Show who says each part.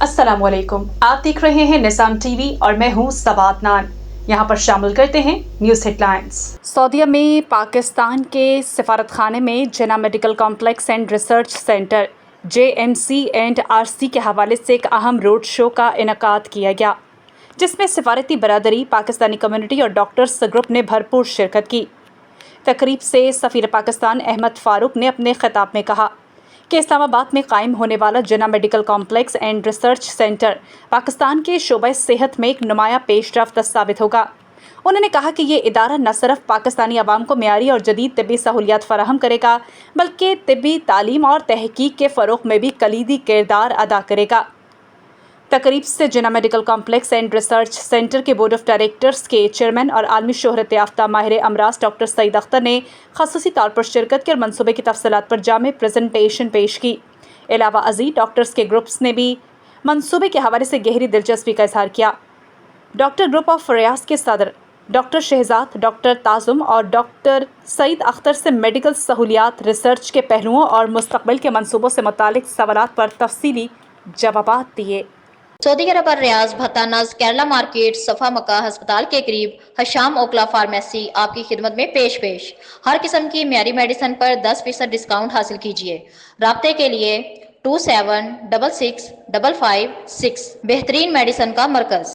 Speaker 1: अस्सलाम वालेकुम। आप देख रहे हैं निज़ाम टीवी और मैं हूं सबात नान। यहाँ पर शामिल करते हैं न्यूज़ हेडलाइंस। सऊदीया में पाकिस्तान के सफारत खाने में Jinnah medical complex and research centre JMC&RC के हवाले से एक अहम रोड शो का इनेकाद किया गया, जिसमें सफारती बरादरी, पाकिस्तानी कम्युनिटी और डॉक्टर्स ग्रुप ने भरपूर शिरकत की। तकरीब से सफ़ीर पाकिस्तान अहमद फ़ारूक ने अपने खिताब में कहा कि इस्लामाबाद में कायम होने वाला Jinnah medical complex and research centre Pakistan के शोबे सेहत में एक नुमाया पेशरफ्त साबित होगा। उन्होंने कहा कि ये इदारा न सिर्फ पाकिस्तानी अवाम को मेयारी और जदीद तिब्बी सहूलियात फराहम करेगा, बल्कि तिब्बी तालीम और तहकीक के फ़रोग़ में भी कलीदी किरदार अदा करेगा। तकरीब से Jinnah medical complex and research centre के बोर्ड ऑफ डायरेक्टर्स के चेयरमैन और आलमी शोहरत याफ्ता माहिर अमराज डॉक्टर सईद अख्तर ने ख़ुसूसी तौर पर शिरकत की और मनसूबे की तफसीलात पर जामे प्रेजेंटेशन पेश की। अलावा अजीज डॉक्टर्स के ग्रुप्स ने भी मनसूबे के हवाले से गहरी दिलचस्पी का इजहार किया। डॉक्टर ग्रुप ऑफ रियाज के सदर डॉक्टर शहजाद, डॉक्टर ताजुम और डॉक्टर सईद अख्तर से मेडिकल सहूलियात, रिसर्च के पहलुओं और मुस्तकबिल के मनसूबों से मुतालिक सवालात पर तफसीली जवाबात दिए।
Speaker 2: सऊदी अरब और रियाज भत्तानज केरला मार्केट सफा मक्का अस्पताल के करीब हशाम ओकला फार्मेसी आपकी खिदमत में पेश हर किस्म की मियारी मेडिसिन पर 10% डिस्काउंट हासिल कीजिए। राब्ते के लिए 27665556 बेहतरीन मेडिसिन का मरकज।